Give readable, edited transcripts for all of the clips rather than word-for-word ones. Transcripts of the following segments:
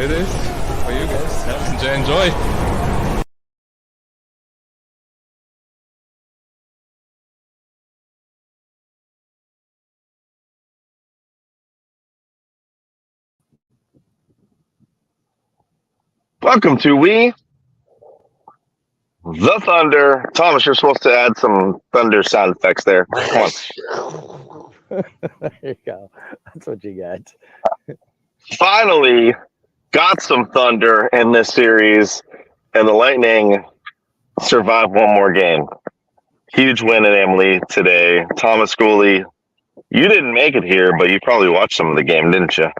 it is for you guys. Enjoy. Welcome to We the Thunder. Thomas, you're supposed to add some thunder sound effects there. Come on. There you go. That's what you get. Finally got some thunder in this series, and the Lightning survived one more game. Huge win at Emily today. Thomas Schooley, you didn't make it here, but you probably watched some of the game, didn't you?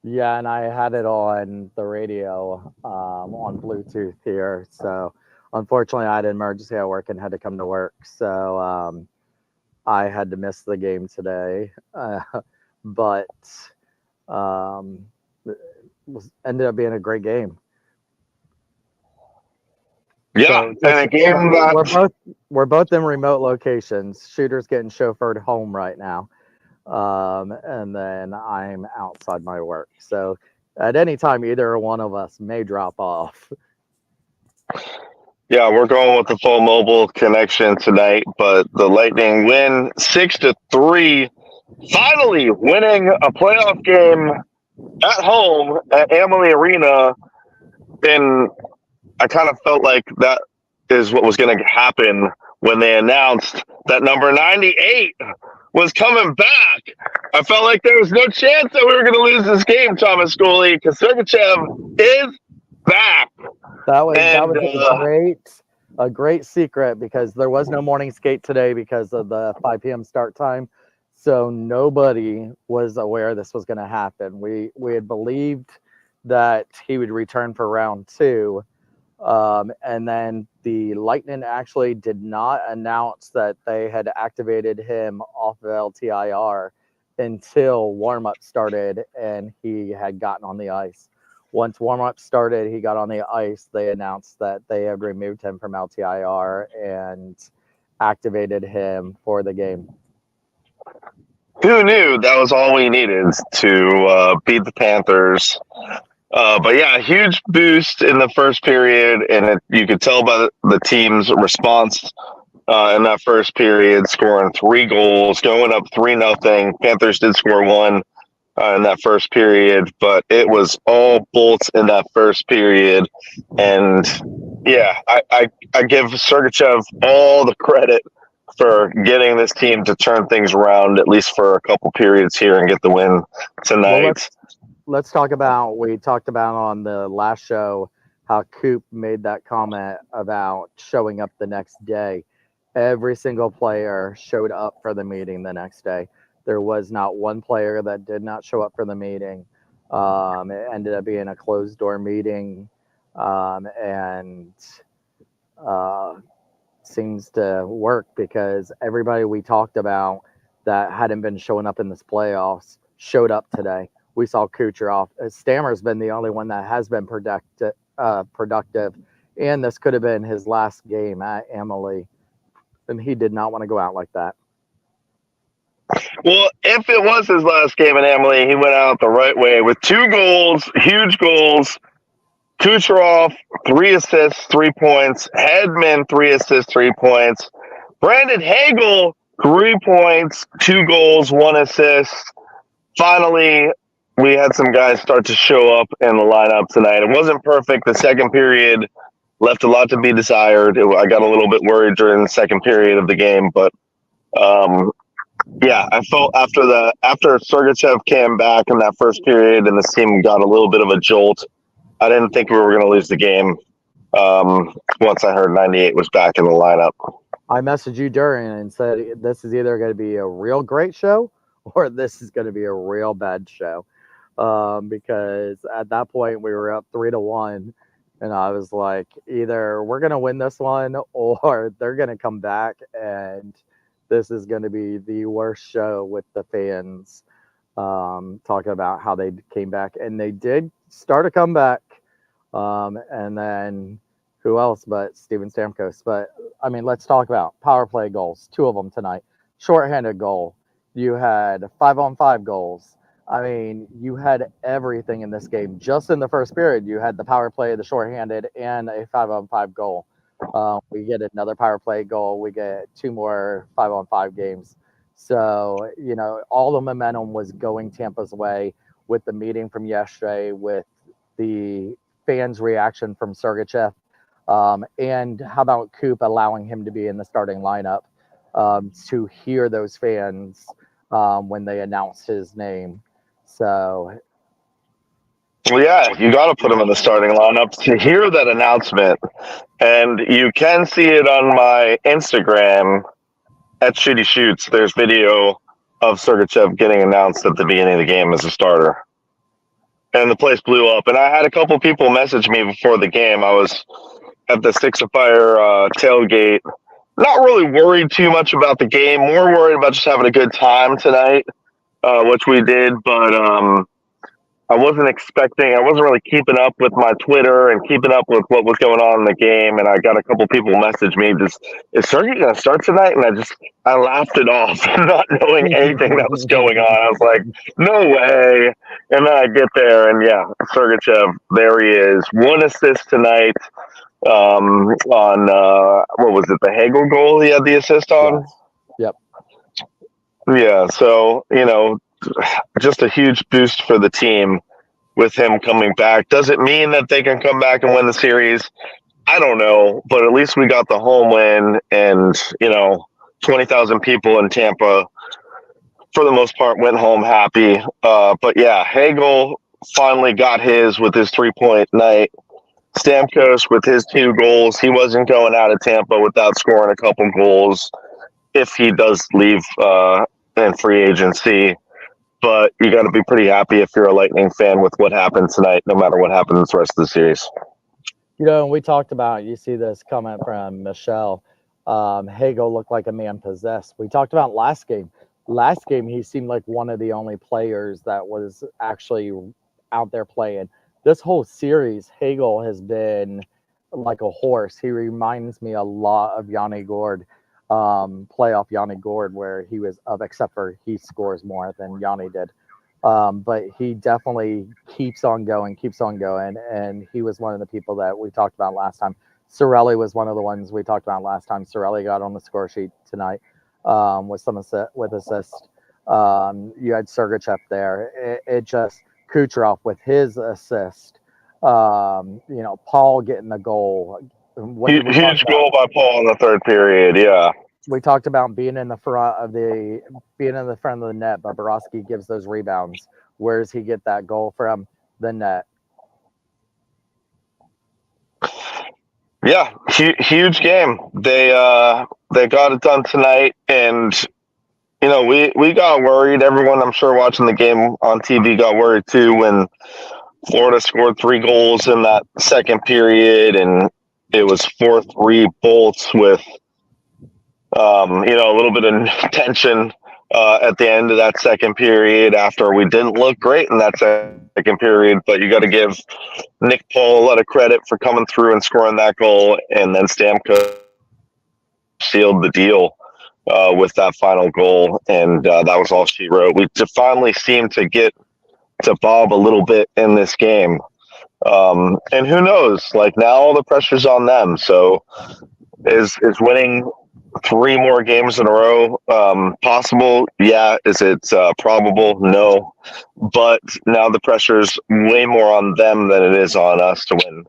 Yeah, and I had it on the radio on Bluetooth here. So unfortunately, I had an emergency at work and had to come to work. So I had to miss the game today. But ended up being a great game. Yeah, so and a game that we're both in remote locations. Shooter's getting chauffeured home right now. And then I'm outside my work. So at any time, either one of us may drop off. Yeah, we're going with the full mobile connection tonight, but the Lightning win 6-3, finally winning a playoff game at home at Amalie Arena. And I kind of felt like that is what was going to happen when they announced that number 98 was coming back. I felt like there was no chance that we were going to lose this game, Thomas Schooley, because Sergachev is back. That was a great secret because there was no morning skate today because of the 5 p.m. start time. So nobody was aware this was going to happen. We had believed that he would return for round 2. And then the Lightning actually did not announce that they had activated him off of LTIR until warm-up started and he had gotten on the ice. Once warm-up started, he got on the ice. They announced that they had removed him from LTIR and activated him for the game. Who knew that was all we needed to beat the Panthers? But yeah, huge boost in the first period, and you could tell by the team's response in that first period, scoring 3 goals, going up 3-0. Panthers did score 1 in that first period, but it was all bolts in that first period. And yeah, I give Sergachev all the credit for getting this team to turn things around, at least for a couple periods here, and get the win tonight. Well, let's talk about, we talked about on the last show how Coop made that comment about showing up the next day. Every single player showed up for the meeting the next day. There was not one player that did not show up for the meeting. It ended up being a closed door meeting, and seems to work because everybody we talked about that hadn't been showing up in this playoffs showed up today. We saw Kucherov. Stammer's been the only one that has been productive, and this could have been his last game at Amalie, and he did not want to go out like that. Well, if it was his last game at Amalie, he went out the right way with 2 goals, huge goals. Kucherov, 3 assists, 3 points. Hedman, 3 assists, 3 points. Brandon Hagel, 3 points, 2 goals, 1 assist. Finally, we had some guys start to show up in the lineup tonight. It wasn't perfect. The second period left a lot to be desired. I got a little bit worried during the second period of the game, but yeah, I felt after Sergachev came back in that first period and this team got a little bit of a jolt, I didn't think we were going to lose the game once I heard 98 was back in the lineup. I messaged you during and said this is either going to be a real great show or this is going to be a real bad show, because at that point we were up 3-1, and I was like, either we're going to win this one or they're going to come back and this is going to be the worst show with the fans talking about how they came back. And they did start a comeback. And then who else but Steven Stamkos? But, I mean, let's talk about power play goals. 2 of them tonight. Shorthanded goal. You had 5-on-5 goals. I mean, you had everything in this game. Just in the first period, you had the power play, the shorthanded, and a 5-on-5 goal. We get another power play goal. We get 2 more 5-on-5 games. So, all the momentum was going Tampa's way with the meeting from yesterday, with the fans' reaction from Sergachev. And how about Coop allowing him to be in the starting lineup to hear those fans when they announced his name. So, Well, yeah, you got to put him in the starting lineup to hear that announcement. And you can see it on my Instagram at Shooty Shoots. There's video of Sergachev getting announced at the beginning of the game as a starter. And the place blew up. And I had a couple people message me before the game. I was at the Six of Fire tailgate. Not really worried too much about the game. More worried about just having a good time tonight, which we did. But I wasn't really keeping up with my Twitter and keeping up with what was going on in the game. And I got a couple people message me, is Sergey going to start tonight? And I laughed it off, not knowing anything that was going on. I was like, no way. And then I get there, and yeah, Sergachev, there he is. 1 assist tonight on, what was it, the Hagel goal he had the assist on? Yep. Yeah, so, just a huge boost for the team with him coming back. Does it mean that they can come back and win the series? I don't know, but at least we got the home win, and 20,000 people in Tampa, for the most part, went home happy. But yeah, Hagel finally got his with his 3-point night. Stamkos with his 2 goals. He wasn't going out of Tampa without scoring a couple goals if he does leave in free agency. But you got to be pretty happy if you're a Lightning fan with what happened tonight, no matter what happens the rest of the series. We talked about, you see this comment from Michelle, Hagel looked like a man possessed. We talked about last game. Last game, he seemed like one of the only players that was actually out there playing. This whole series, Hagel has been like a horse. He reminds me a lot of Yanni Gourde, playoff Yanni Gourde, where he was up, except for he scores more than Yanni did. But he definitely keeps on going, and he was one of the people that we talked about last time. Sorelli was one of the ones we talked about last time. Sorelli got on the score sheet tonight with assist. You had Sergachev there. It just Kucherov with his assist. Paul getting the goal. Huge goal by Paul in the third period. Yeah. We talked about being in the front of the net, but Borowski gives those rebounds. Where does he get that goal from? The net. Yeah, huge game. They got it done tonight, and we got worried. Everyone, I'm sure, watching the game on TV got worried too when Florida scored 3 goals in that second period, and it was 4-3 Bolts with a little bit of tension at the end of that second period after we didn't look great in that second period. But you got to give Nick Paul a lot of credit for coming through and scoring that goal, and then Stamkos sealed the deal with that final goal, and that was all she wrote. We finally seemed to get to Bob a little bit in this game. And who knows, like, now all the pressure's on them. So is winning 3 more games in a row possible? Yeah. Is it probable? No. But now the pressure's way more on them than it is on us to win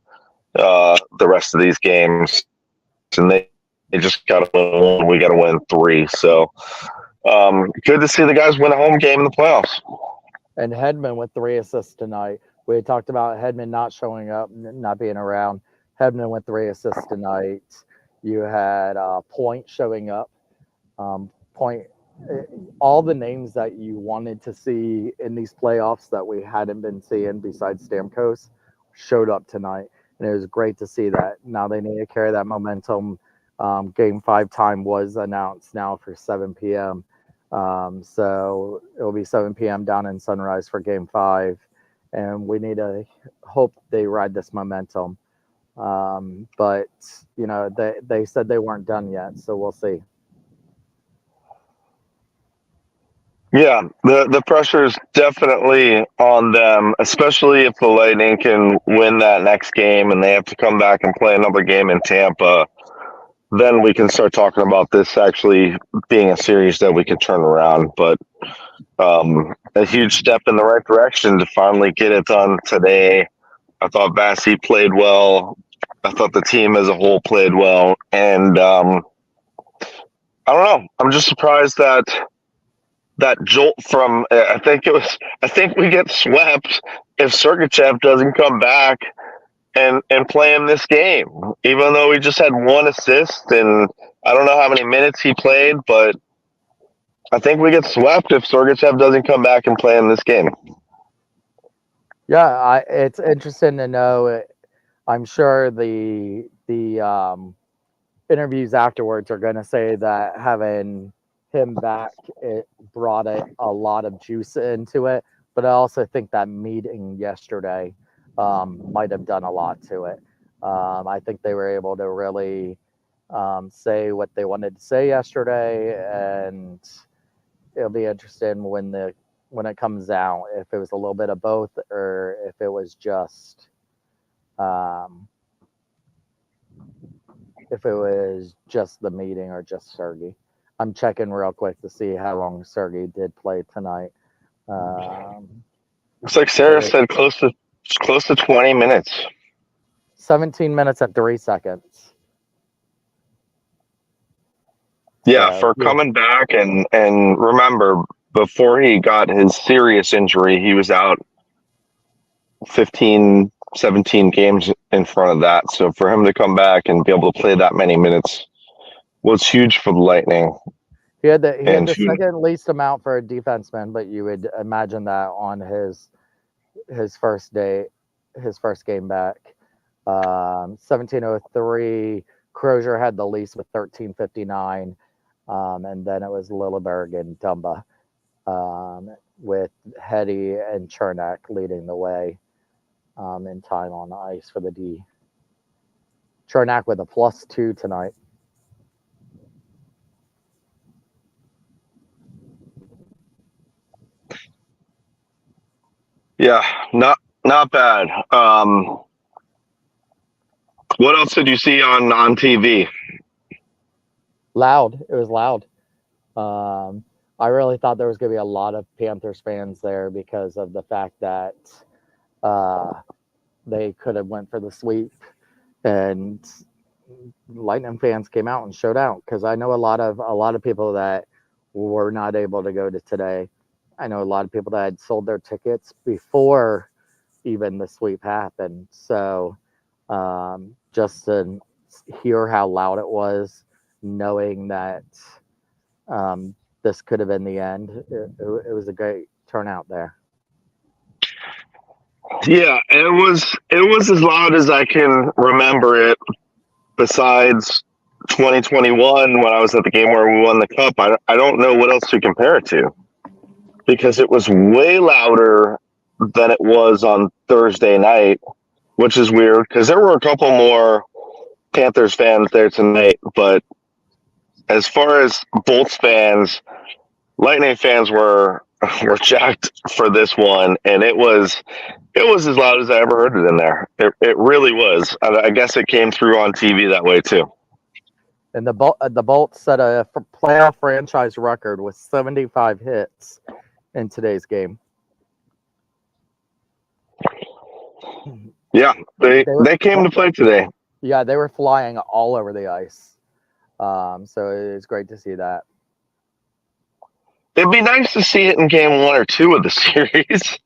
the rest of these games. And they just got to win. We got to win 3. So good to see the guys win a home game in the playoffs. And Hedman with 3 assists tonight. We had talked about Hedman not showing up, not being around. Hedman with 3 assists tonight. You had Point showing up. Point, all the names that you wanted to see in these playoffs that we hadn't been seeing besides Stamkos showed up tonight. And it was great to see that. Now they need to carry that momentum. Game 5 time was announced now for 7 p.m. So it'll be 7 p.m. down in Sunrise for Game 5. And we need to hope they ride this momentum. But, they said they weren't done yet, so we'll see. Yeah, the pressure is definitely on them, especially if the Lightning can win that next game and they have to come back and play another game in Tampa. Then we can start talking about this actually being a series that we could turn around. But a huge step in the right direction to finally get it done today. I thought Bassey played well. I thought the team as a whole played well, and I don't know. I'm just surprised that jolt from I think we get swept if Sergachev doesn't come back and play in this game, even though he just had one assist and I don't know how many minutes he played, but I think we get swept if Sergachev doesn't come back and play in this game. Yeah, it's interesting to know. I'm sure the interviews afterwards are going to say that having him back, it brought a lot of juice into it. But I also think that meeting yesterday might have done a lot to it. I think they were able to really say what they wanted to say yesterday, and it'll be interesting when it comes out if it was a little bit of both or if it was just the meeting or just Sergey. I'm checking real quick to see how long Sergey did play tonight. Looks like Sarah said close to 20 minutes. 17 minutes and 3 seconds. Yeah, for coming back and remember, before he got his serious injury, he was out 15, 17 games in front of that. So for him to come back and be able to play that many minutes was huge for the Lightning. He had the second least amount for a defenseman, but you would imagine that on his first game back. 17:03. Crozier had the least with 13:59, and then it was Lilleberg and Dumba with Hetty and Chernak leading the way in time on the ice for the D. Chernak with a +2 tonight. Yeah, not bad. What else did you see on TV? Loud. It was loud. I really thought there was going to be a lot of Panthers fans there because of the fact that they could have went for the sweep, and Lightning fans came out and showed out. Because I know a lot of people that were not able to go to today. I know a lot of people that had sold their tickets before even the sweep happened. So just to hear how loud it was, knowing that this could have been the end, it was a great turnout there. Yeah, it was as loud as I can remember it. Besides 2021, when I was at the game where we won the cup, I don't know what else to compare it to, because it was way louder than it was on Thursday night, which is weird because there were a couple more Panthers fans there tonight. But as far as Bolts fans, Lightning fans were jacked for this one, and it was as loud as I ever heard it in there. It really was. I guess it came through on TV that way too. And the Bolts set a playoff franchise record with 75 hits in today's game. Yeah, they came to play today. Yeah, they were flying all over the ice. So it's great to see that. It'd be nice to see it in game 1 or 2 of the series.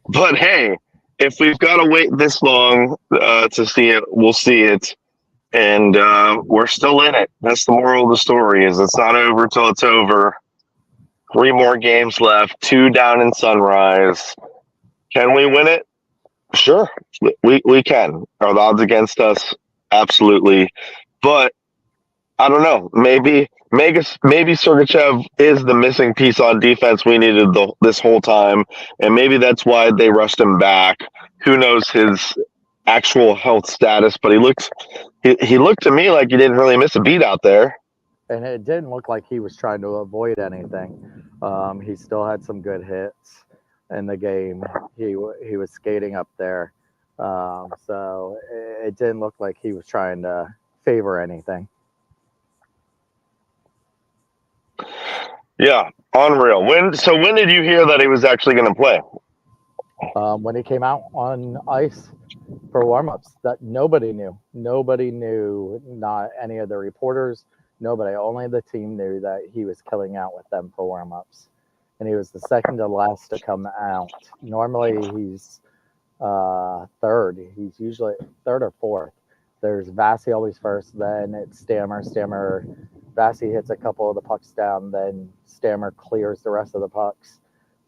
But hey, if we've got to wait this long to see it, we'll see it. And we're still in it. That's the moral of the story, is it's not over till it's over. 3 more games left, 2 down in Sunrise. Can we win it? Sure, we can. Are the odds against us? Absolutely. But I don't know. Maybe Sergachev is the missing piece on defense we needed this whole time, and maybe that's why they rushed him back. Who knows his actual health status? But he looked to me like he didn't really miss a beat out there. And it didn't look like he was trying to avoid anything. He still had some good hits in the game. He was skating up there, so it didn't look like he was trying to favor anything. Yeah, unreal. When did you hear that he was actually going to play? When he came out on ice for warmups, that nobody knew. Nobody knew. Not any of the reporters. Nobody. Only the team knew that he was killing out with them for warmups, and he was the second to last to come out. Normally he's third. He's usually third or fourth. There's Vasi always first, then it's Stammer. Vasi hits a couple of the pucks down, then Stammer clears the rest of the pucks.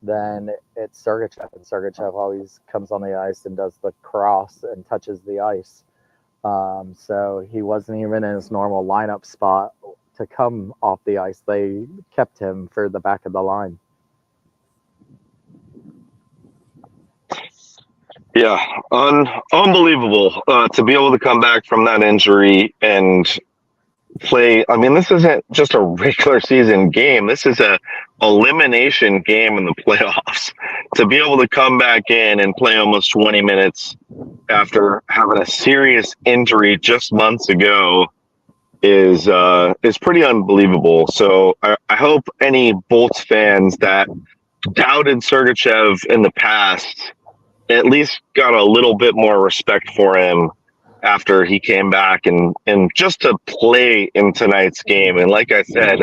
Then it's Sergachev, and Sergachev always comes on the ice and does the cross and touches the ice. So he wasn't even in his normal lineup spot to come off the ice. They kept him for the back of the line. Yeah, unbelievable to be able to come back from that injury and play. I mean, this isn't just a regular season game. This is a elimination game in the playoffs. To be able to come back in and play almost 20 minutes after having a serious injury just months ago is pretty unbelievable. So I hope any Bolts fans that doubted Sergachev in the past at least got a little bit more respect for him after he came back and just to play in tonight's game. And like I said,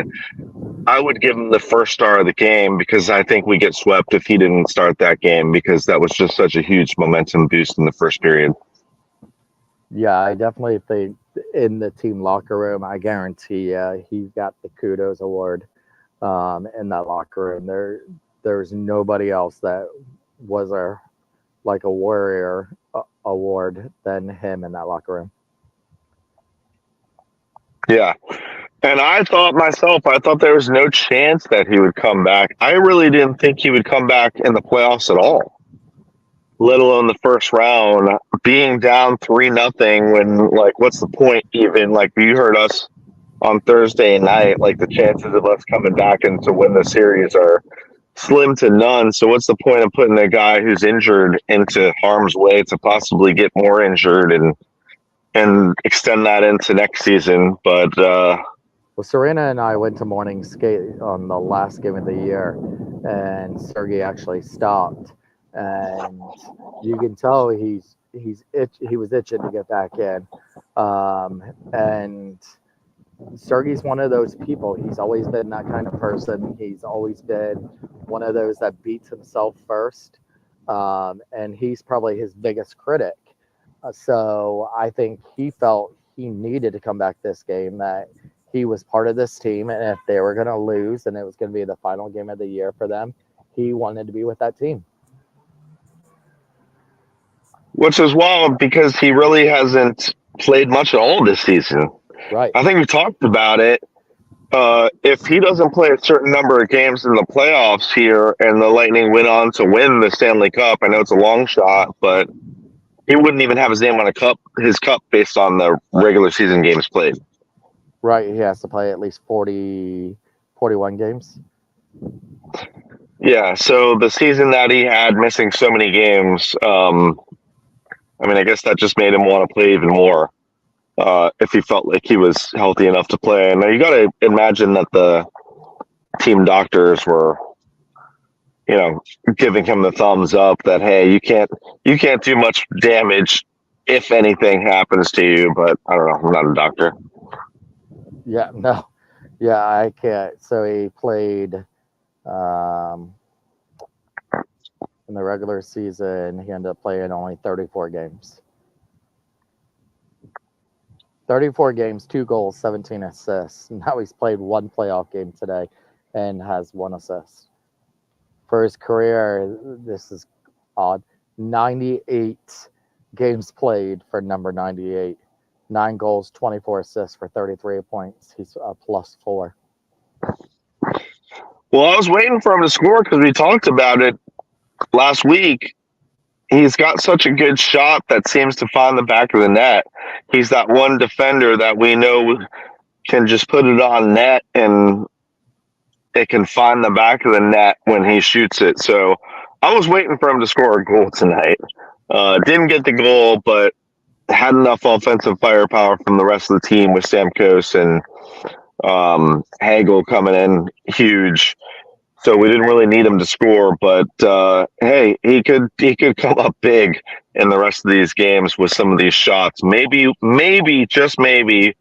I would give him the first star of the game because I think we get swept if he didn't start that game because that was just such a huge momentum boost in the first period. Yeah, I definitely think in the team locker room, I guarantee he got the kudos award in that locker room. There's nobody else that was a warrior award than him in that locker room. Yeah. And I thought there was no chance that he would come back. I really didn't think he would come back in the playoffs at all, let alone the first round. Being down 3-0 when, what's the point even? You heard us on Thursday night, the chances of us coming back and to win the series are slim to none. So what's the point of putting a guy who's injured into harm's way to possibly get more injured and extend that into next season? But well, Serena and I went to morning skate on the last game of the year, and Sergey actually stopped, and you can tell he was itching to get back in, and Sergey's one of those people. He's always been that kind of person. He's always been one of those that beats himself first, and he's probably his biggest critic. So I think he felt he needed to come back this game, that he was part of this team, and if they were going to lose and it was going to be the final game of the year for them, he wanted to be with that team. Which is wild because he really hasn't played much at all this season. Right. I think we talked about it. If he doesn't play a certain number of games in the playoffs here and the Lightning went on to win the Stanley Cup, I know it's a long shot, but he wouldn't even have his name on his cup based on the regular season games played. Right. He has to play at least 41 games. Yeah. So the season that he had missing so many games, I guess that just made him want to play even more. If he felt like he was healthy enough to play. And you got to imagine that the team doctors were, giving him the thumbs up that, hey, you can't do much damage if anything happens to you. But I don't know. I'm not a doctor. Yeah, no. Yeah, I can't. So he played in the regular season. He ended up playing only 34 games. 34 games, 2 goals, 17 assists. Now he's played 1 playoff game today and has 1 assist. For his career, this is odd. 98 games played for number 98. 9 goals, 24 assists for 33 points. He's a +4. Well, I was waiting for him to score because we talked about it last week. He's got such a good shot that seems to find the back of the net. He's that one defender that we know can just put it on net and it can find the back of the net when he shoots it. So I was waiting for him to score a goal tonight. Didn't get the goal, but had enough offensive firepower from the rest of the team with Stamkos and Hagel coming in huge. So we didn't really need him to score, but hey, he could come up big in the rest of these games with some of these shots. Maybe, just maybe,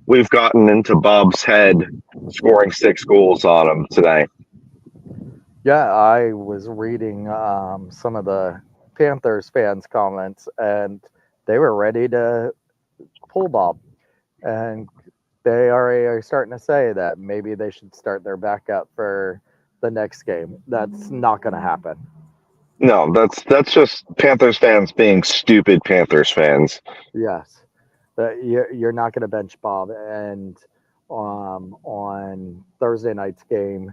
we've gotten into Bob's head scoring 6 goals on him today. Yeah, I was reading some of the Panthers fans' comments, and they were ready to pull Bob. And they are starting to say that maybe they should start their backup for the next game. That's not going to happen. No, that's just Panthers fans being stupid Panthers fans. Yes, you're not going to bench Bob. And on Thursday night's game,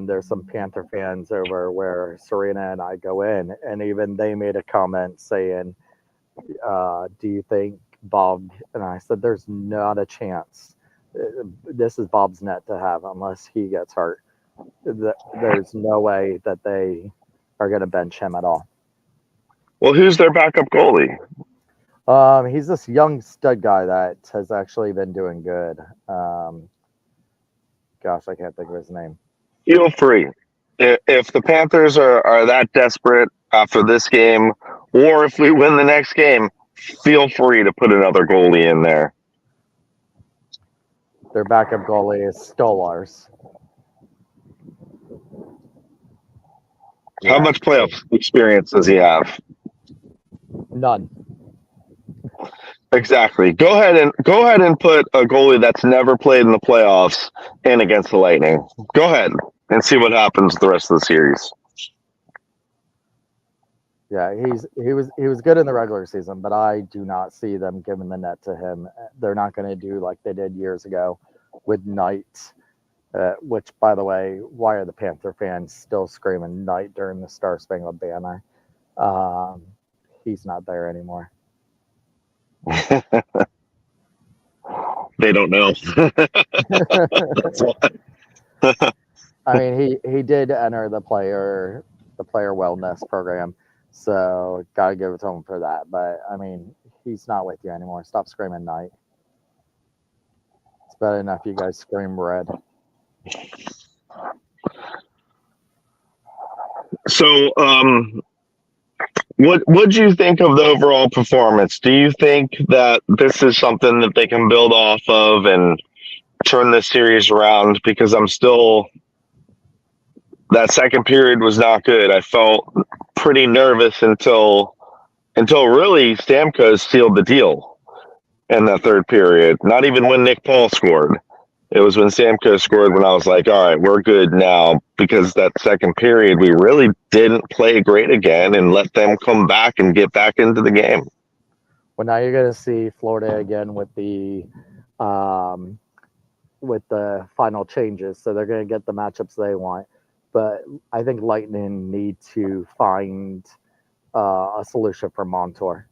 there's some Panther fans over where Serena and I go in, and even they made a comment saying, do you think Bob, and I said, there's not a chance. This is Bob's net to have unless he gets hurt. There's no way that they are going to bench him at all. Well, who's their backup goalie? He's this young stud guy that has actually been doing good. Gosh, I can't think of his name. Feel free. If the Panthers are that desperate after this game, or if we win the next game, feel free to put another goalie in there. Their backup goalie is Stolars. How much playoff experience does he have? None. Exactly. Go ahead and put a goalie that's never played in the playoffs in against the Lightning. Go ahead and see what happens the rest of the series. Yeah, he was good in the regular season, but I do not see them giving the net to him. They're not going to do like they did years ago with Knight, which, by the way, why are the Panther fans still screaming Knight during the Star Spangled Banner? He's not there anymore. They don't know. I mean, he did enter the player wellness program, so gotta give it to him for that. But I mean, he's not with you anymore. Stop screaming Knight. It's bad enough you guys scream red. So, what do you think of the overall performance? Do you think that this is something that they can build off of and turn this series around? Because that second period was not good. I felt pretty nervous until really Stamkos sealed the deal in that third period. Not even when Nick Paul scored. It was when Stamkos scored when I was like, all right, we're good now, because that second period, we really didn't play great again and let them come back and get back into the game. Well, now you're going to see Florida again with the final changes. So they're going to get the matchups they want. But I think Lightning need to find a solution for Montour.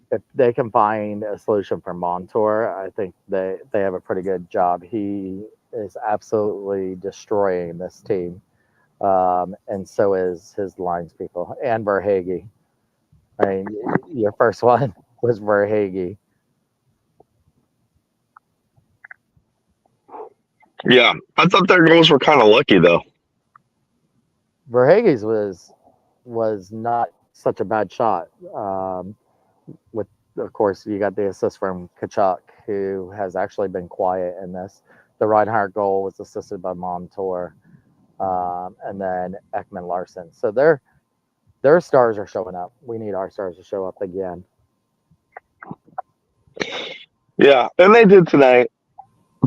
If they can find a solution for Montour, I think they have a pretty good job. He is absolutely destroying this team, and so is his lines people and Verhaeghe. I mean, your first one was Verhaeghe. Yeah, I thought their goals were kind of lucky though. Verhaeghe's was not such a bad shot. With, of course, you got the assist from Kachuk, who has actually been quiet in this. The Reinhardt goal was assisted by Montour, and then Ekman Larson. So their stars are showing up. We need our stars to show up again. Yeah, and they did tonight.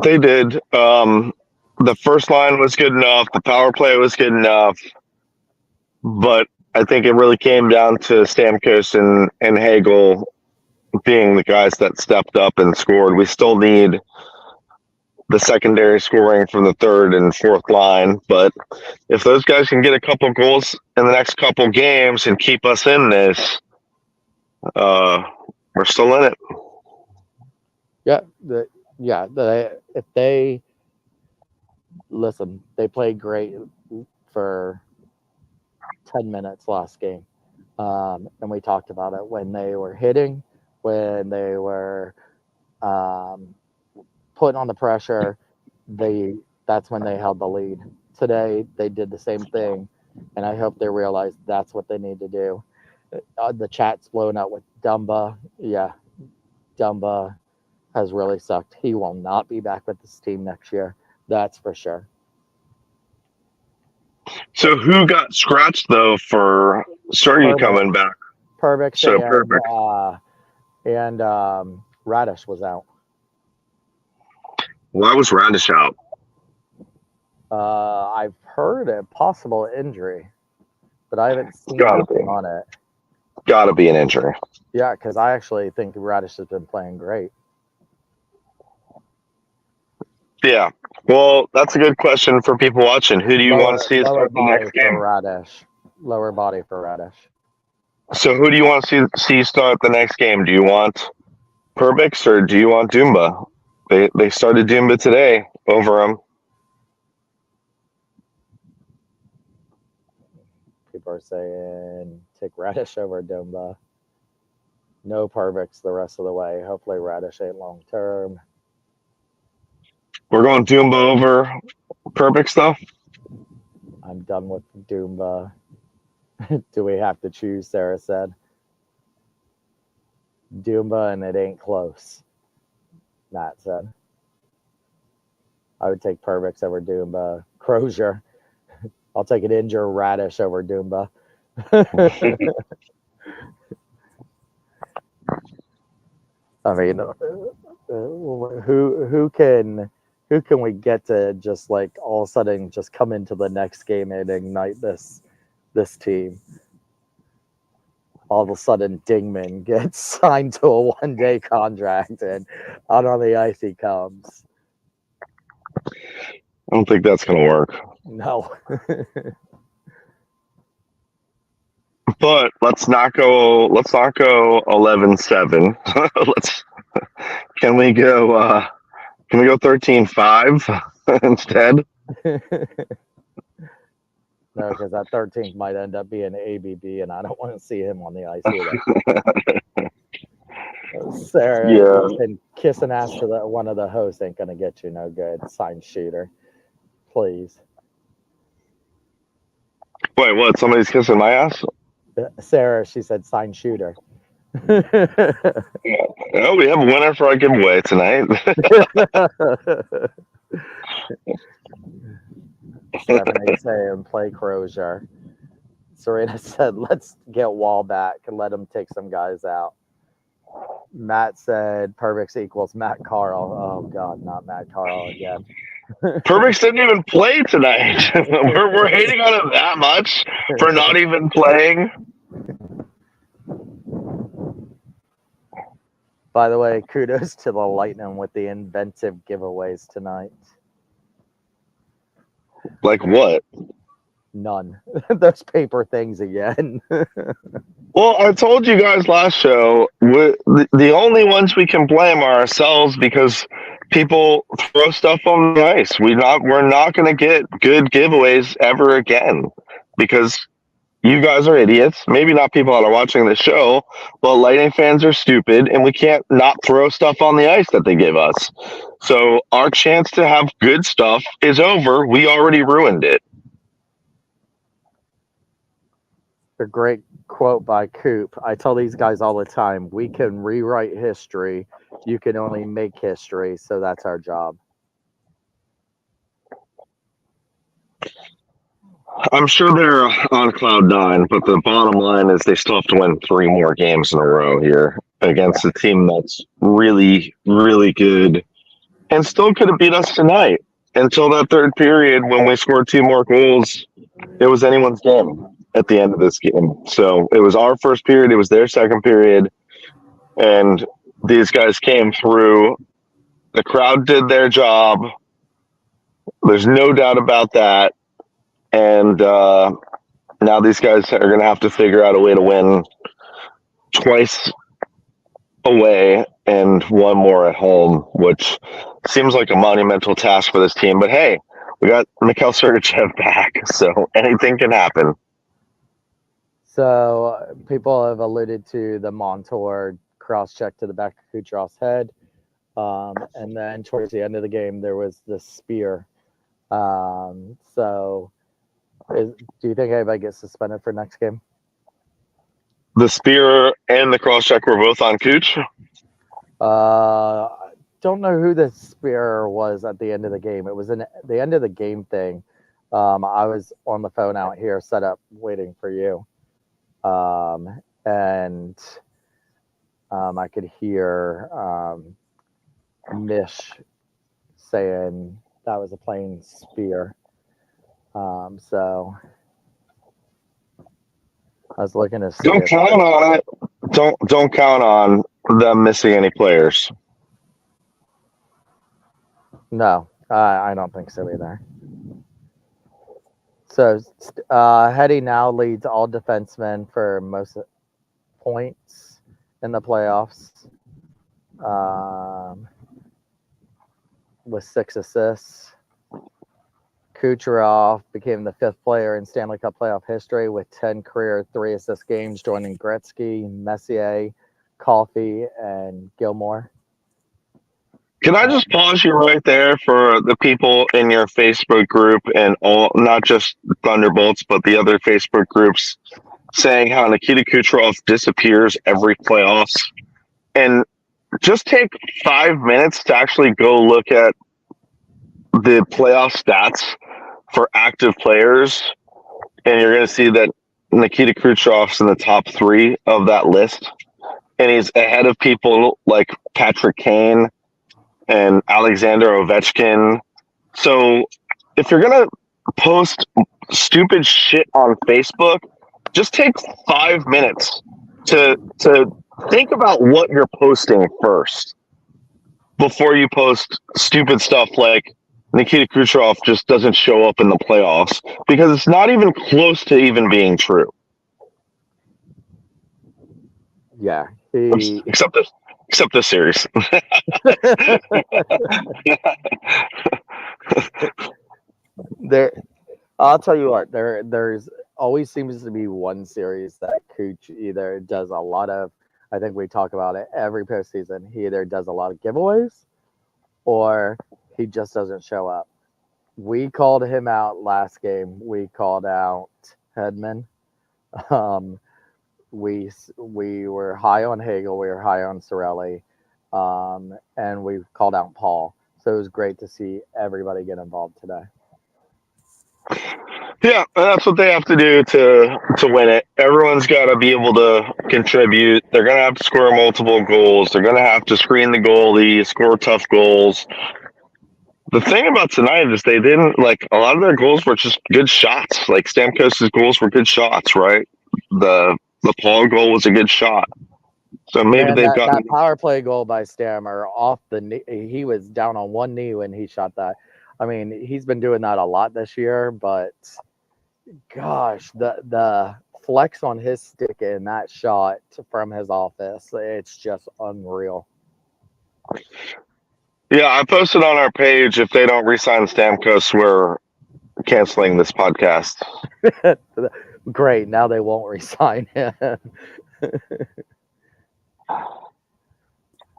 They did. The first line was good enough. The power play was good enough. But I think it really came down to Stamkos and Hagel being the guys that stepped up and scored. We still need the secondary scoring from the third and fourth line. But if those guys can get a couple goals in the next couple games and keep us in this, we're still in it. Yeah, if they listen, they played great for 10 minutes last game. And we talked about it when they were hitting, when they were putting on the pressure. That's when they held the lead. Today, they did the same thing, and I hope they realize that's what they need to do. The chat's blown up with Dumba. Yeah, Dumba has really sucked. He will not be back with this team next year. That's for sure. So who got scratched though for Sergey coming back? Perfect. So perfect. And Radish was out. Why was Radish out? I've heard a possible injury, but I haven't seen anything on it. Gotta be an injury. Yeah, because I actually think Radish has been playing great. Yeah. Well, that's a good question for people watching. Who do you want to see start the next game? Radish. Lower body for Radish. So who do you want to see start the next game? Do you want Perbix or do you want Dumba? They started Dumba today over him. People are saying take Radish over Dumba. No Perbix the rest of the way. Hopefully Radish ain't long term. We're going Dumba over Perbix though? I'm done with Dumba. Do we have to choose? Sarah said. Dumba and it ain't close. Matt said. I would take Perbix over Dumba. Crozier. I'll take an injured Radish over Dumba. I mean, who can we get to just like all of a sudden just come into the next game and ignite this team? All of a sudden, Dingman gets signed to a one-day contract, and out on the ice he comes. I don't think that's going to work. No. But let's not go 11-7. Can we go 13-5 instead? No, because that 13th might end up being ABB, and I don't want to see him on the ice either. Sarah, and kissing ass to one of the hosts ain't going to get you no good. Sign shooter. Please. Wait, what? Somebody's kissing my ass? Sarah, she said sign shooter. Oh, we have a winner for our giveaway tonight. Stephanie saying play Crozier. Serena said let's get Wall back and let him take some guys out. Matt said Perbix equals Matt Carl. Oh God, not Matt Carl again. Perbix didn't even play tonight. we're hating on him that much for not even playing. By the way, kudos to the Lightning with the inventive giveaways tonight. Like what? None. Those paper things again. Well, I told you guys last show, the only ones we can blame are ourselves because people throw stuff on the ice. We're not going to get good giveaways ever again because you guys are idiots. Maybe not people that are watching the show, but Lightning fans are stupid, and we can't not throw stuff on the ice that they give us. So our chance to have good stuff is over. We already ruined it. A great quote by Coop. I tell these guys all the time, we can rewrite history. You can only make history, so that's our job. I'm sure they're on cloud nine, but the bottom line is they still have to win 3 more games in a row here against a team that's really, really good and still could have beat us tonight until that third period when we scored 2 more goals. It was anyone's game at the end of this game. So it was our first period. It was their second period. And these guys came through. The crowd did their job. There's no doubt about that. And now these guys are going to have to figure out a way to win twice away and 1 more at home, which seems like a monumental task for this team. But hey, we got Mikhail Sergachev back, so anything can happen. So people have alluded to the Montour cross check to the back of Kucherov's head. And then towards the end of the game, there was the spear. Do you think anybody gets suspended for next game? The spear and the cross check were both on Cooch. Don't know who the spear was at the end of the game. It was in the end of the game thing. I was on the phone out here, set up, waiting for you. And I could hear Mish saying that was a plain spear. So I was looking to see. Don't count on it. Don't count on them missing any players. No, I don't think so either. So Hetty now leads all defensemen for most points in the playoffs, with 6 assists. Kucherov became the 5th player in Stanley Cup playoff history with 10 career 3-assist games, joining Gretzky, Messier, Coffey, and Gilmore. Can I just pause you right there for the people in your Facebook group and all, not just Thunderbolts, but the other Facebook groups saying how Nikita Kucherov disappears every playoffs? And just take 5 minutes to actually go look at the playoff stats for active players, and you're going to see that Nikita Kucherov's in the top 3 of that list, and he's ahead of people like Patrick Kane and Alexander Ovechkin. So if you're going to post stupid shit on Facebook, just take 5 minutes to think about what you're posting first before you post stupid stuff like Nikita Kucherov just doesn't show up in the playoffs, because it's not even close to even being true. Yeah. Except this series. I'll tell you what, there's always seems to be one series that Cooch either does a lot of, I think we talk about it every postseason, he either does a lot of giveaways or he just doesn't show up. We called him out last game. We called out Hedman. We were high on Hagel. We were high on Sorelli. And we called out Paul. So it was great to see everybody get involved today. Yeah, that's what they have to do to win it. Everyone's got to be able to contribute. They're going to have to score multiple goals. They're going to have to screen the goalie, score tough goals. The thing about tonight is they didn't, like, a lot of their goals were just good shots. Like Stamkos' goals were good shots, right? The Paul goal was a good shot. So maybe they've gotten that power play goal by Stammer off the knee. He was down on one knee when he shot that. I mean, he's been doing that a lot this year, but gosh, the flex on his stick in that shot from his office, it's just unreal. Yeah, I posted on our page, if they don't re-sign Stamkos, we're canceling this podcast. Great, now they won't re-sign him.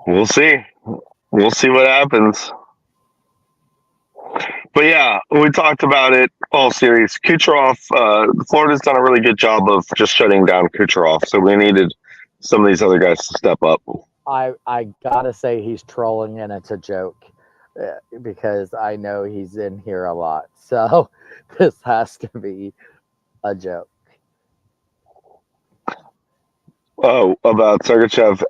We'll see. We'll see what happens. But yeah, we talked about it all series. Kucherov, Florida's done a really good job of just shutting down Kucherov, so we needed some of these other guys to step up. I gotta say he's trolling and it's a joke, because I know he's in here a lot. So this has to be a joke. Oh, about Sergachev.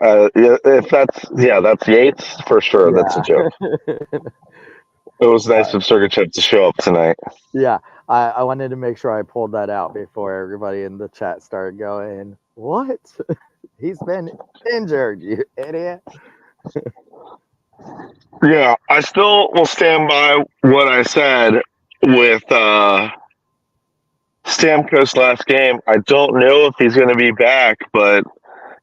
That's Yates for sure. Yeah. That's a joke. It was nice of Sergachev to show up tonight. Yeah, I wanted to make sure I pulled that out before everybody in the chat started going, "What? He's been injured, you idiot." Yeah, I still will stand by what I said with Stamkos last game. I don't know if he's going to be back, but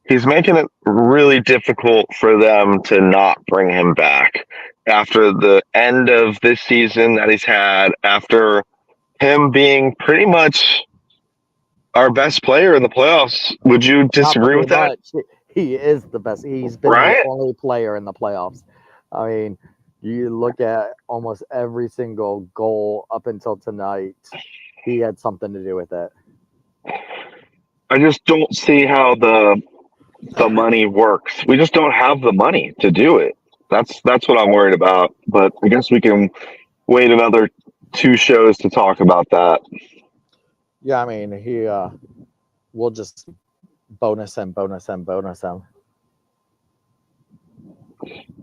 he's making it really difficult for them to not bring him back. after the end of this season that he's had, after him being pretty much our best player in the playoffs. Would you Not disagree pretty with that? much. He is the best. He's been Right? the only player in the playoffs. I mean, you look at almost every single goal up until tonight, he had something to do with it. I just don't see how the money works. We just don't have the money to do it. That's what I'm worried about. But I guess we can wait another 2 shows to talk about that. Yeah, I mean, we'll just bonus him. Well,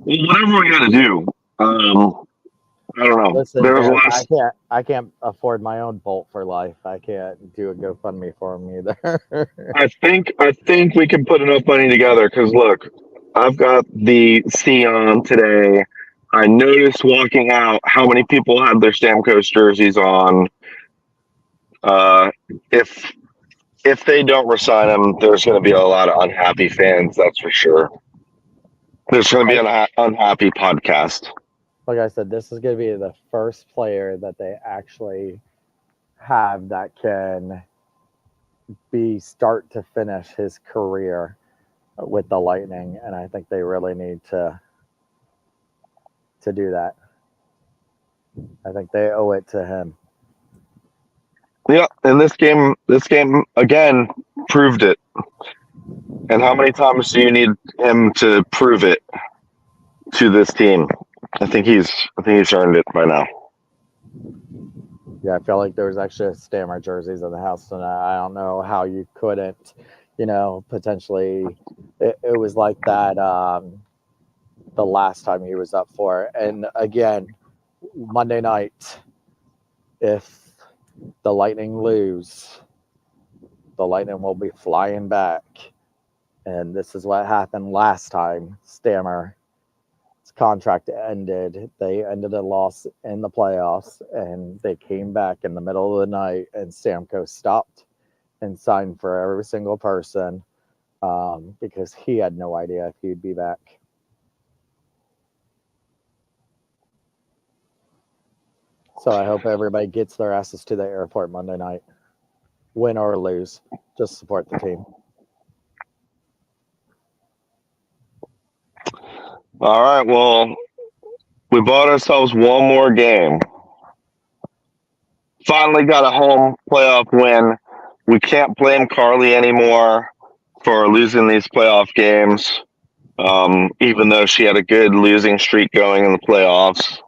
whatever we got to do. I don't know. Listen, There's Derek, less. I can't afford my own Bolt for life. I can't do a GoFundMe for him either. I think we can put enough money together because look, I've got the C on today. I noticed walking out how many people had their Stamkos jerseys on. If they don't resign him, there's going to be a lot of unhappy fans. That's for sure. There's going to be an unhappy podcast. Like I said, this is going to be the first player that they actually have that can be start to finish his career with the Lightning, and I think they really need to do that. I think they owe it to him. Yeah, and this game again proved it. And how many times do you need him to prove it to this team? I think he's earned it by now. Yeah, I feel like there was actually Stammer jerseys in the house tonight. I don't know how you couldn't, potentially. It was like that the last time he was up for it. And again, Monday night, if the Lightning lose, the Lightning will be flying back. And this is what happened last time. Stammer's contract ended. They ended a loss in the playoffs, and they came back in the middle of the night, and Stamkos stopped and signed for every single person because he had no idea if he'd be back. So I hope everybody gets their asses to the airport Monday night. Win or lose, just support the team. All right, well, we bought ourselves one more game. Finally got a home playoff win. We can't blame Carly anymore for losing these playoff games, even though she had a good losing streak going in the playoffs.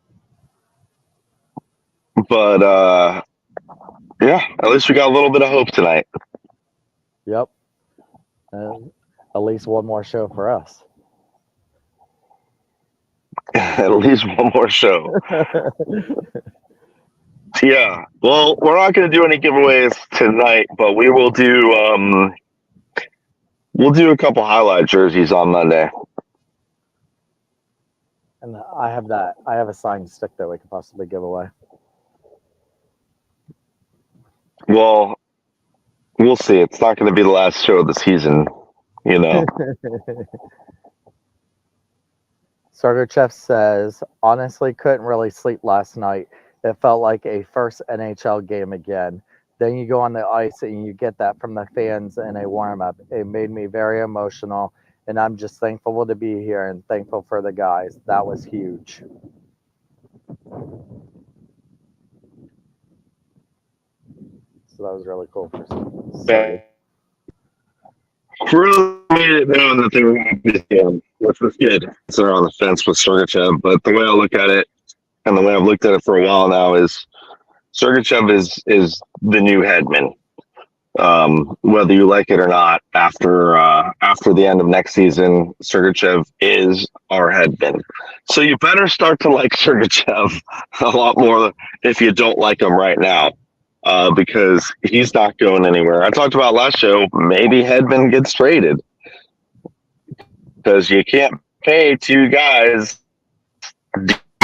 But, yeah, at least we got a little bit of hope tonight. Yep. At least one more show for us. At least one more show. Yeah. Well, we're not going to do any giveaways tonight, but we will do. We'll do a couple highlight jerseys on Monday. And I have that. I have a signed stick that we could possibly give away. Well, we'll see. It's not going to be the last show of the season, Starter Chef says, honestly, couldn't really sleep last night. It felt like a first NHL game again. Then you go on the ice and you get that from the fans in a warm-up. It made me very emotional, and I'm just thankful to be here and thankful for the guys. That was huge. So that was really cool. Really made it known that they were happy to see him, which was good. So they're on the fence with Sergachev, but the way I look at it, and the way I've looked at it for a while now, is Sergachev is the new headman. Whether you like it or not, after the end of next season, Sergachev is our headman. So you better start to like Sergachev a lot more if you don't like him right now. Because he's not going anywhere. I talked about last show, maybe Hedman gets traded because you can't pay 2 guys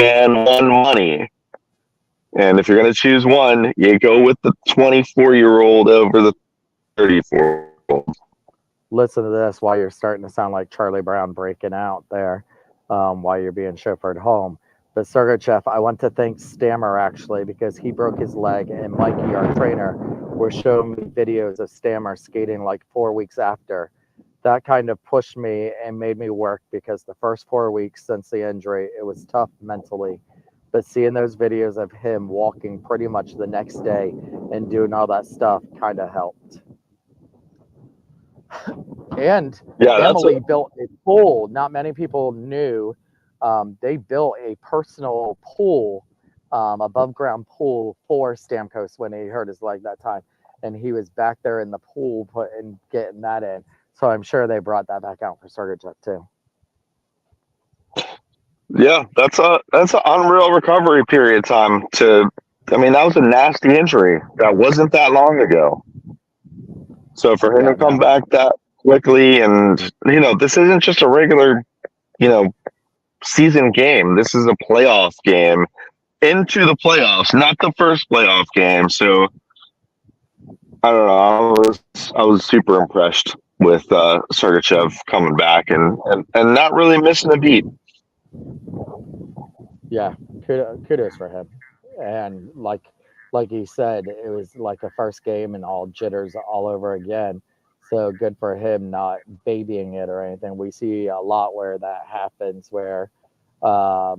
and one money. And if you're going to choose one, you go with the 24-year-old over the 34-year-old. Listen to this while you're starting to sound like Charlie Brown breaking out there while you're being chauffeured home. But Sergachev, I want to thank Stammer actually because he broke his leg, and Mikey, our trainer, was showing me videos of Stammer skating like 4 weeks after. That kind of pushed me and made me work because the first 4 weeks since the injury, it was tough mentally. But seeing those videos of him walking pretty much the next day and doing all that stuff kind of helped. And Emily built a pool. Not many people knew. They built a personal pool, above ground pool for Stamkos when he hurt his leg that time. And he was back there in the pool getting that in. So I'm sure they brought that back out for Sergachev too. Yeah, that's an unreal recovery period time that was a nasty injury. That wasn't that long ago. So for him to come back that quickly, and this isn't just a regular, season game. This is a playoff game into the playoffs, not the first playoff game. So I don't know. I was super impressed with Sergachev coming back and not really missing a beat. Yeah, kudos for him. And like he said, it was like a first game and all jitters all over again. So good for him not babying it or anything. We see a lot where that happens, where a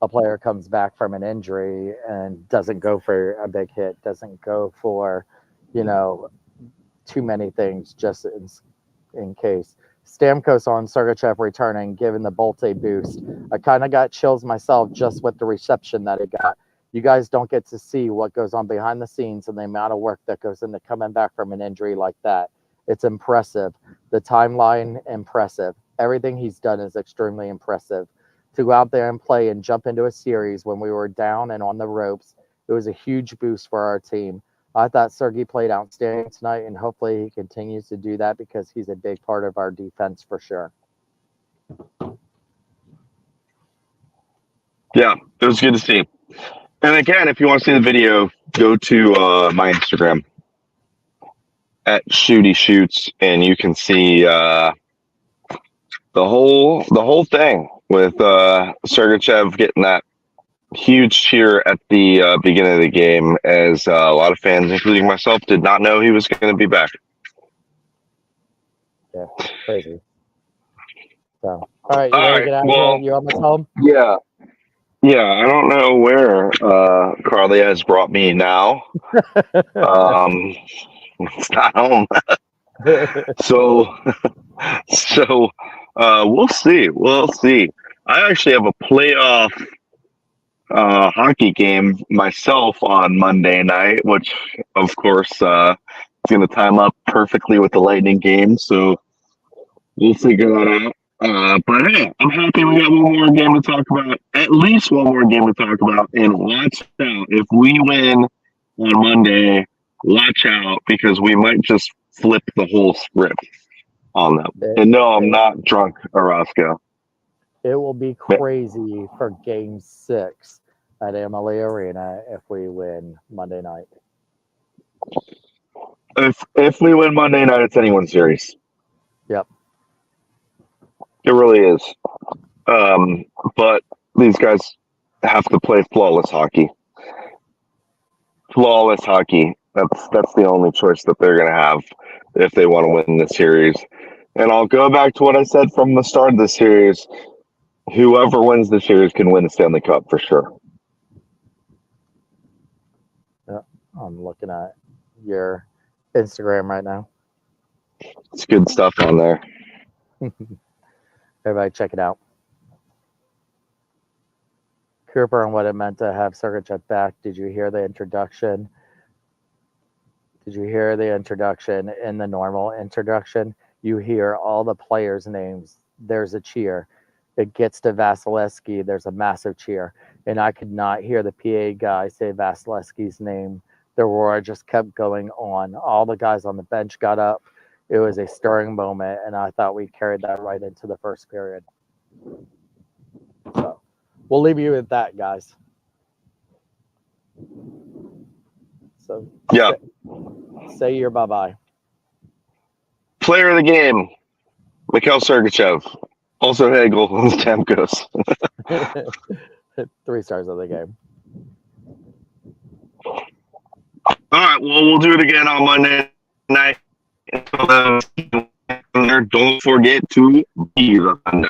player comes back from an injury and doesn't go for a big hit, doesn't go for, too many things just in case. Stamkos on Sergachev returning, giving the Bolt a boost. I kind of got chills myself just with the reception that it got. You guys don't get to see what goes on behind the scenes and the amount of work that goes into coming back from an injury like that. It's impressive. The timeline, impressive. Everything he's done is extremely impressive. To go out there and play and jump into a series when we were down and on the ropes, it was a huge boost for our team. I thought Sergey played outstanding tonight, and hopefully he continues to do that because he's a big part of our defense for sure. Yeah, it was good to see. And again, if you want to see the video, go to my Instagram at Shooty Shoots, and you can see the whole thing with Sergachev getting that huge cheer at the beginning of the game, as a lot of fans, including myself, did not know he was going to be back. Yeah, crazy. So, all right, you ready to get out of here? You almost home? Yeah. Yeah, I don't know where Carly has brought me now. It's not home. So we'll see. We'll see. I actually have a playoff hockey game myself on Monday night, which of course is going to time up perfectly with the Lightning game. So we'll figure that out. But hey, I'm happy we got one more game to talk about. At least one more game to talk about. And watch out. If we win on Monday, watch out, because we might just flip the whole script on them. And no, I'm not drunk, Orozco. It will be crazy for Game 6 at Amalie Arena if we win Monday night. If we win Monday night, it's anyone's series. Yep. It really is. But these guys have to play flawless hockey. Flawless hockey. That's the only choice that they're going to have if they want to win the series. And I'll go back to what I said from the start of the series. Whoever wins the series can win the Stanley Cup for sure. Yeah, I'm looking at your Instagram right now. It's good stuff on there. Everybody check it out. Cooper on what it meant to have Sergachev back. Did you hear the introduction? Did you hear the introduction? In the normal introduction, you hear all the players' names. There's a cheer. It gets to Vasilevsky. There's a massive cheer. And I could not hear the PA guy say Vasilevsky's name. The roar just kept going on. All the guys on the bench got up. It was a stirring moment, and I thought we carried that right into the first period. So we'll leave you with that, guys. So yeah, say your bye-bye. Player of the game, Mikhail Sergachev. Also Hagel and Stamkos. 3 stars of the game. All right, well, we'll do it again on Monday night. Until then, don't forget to be the Thunder.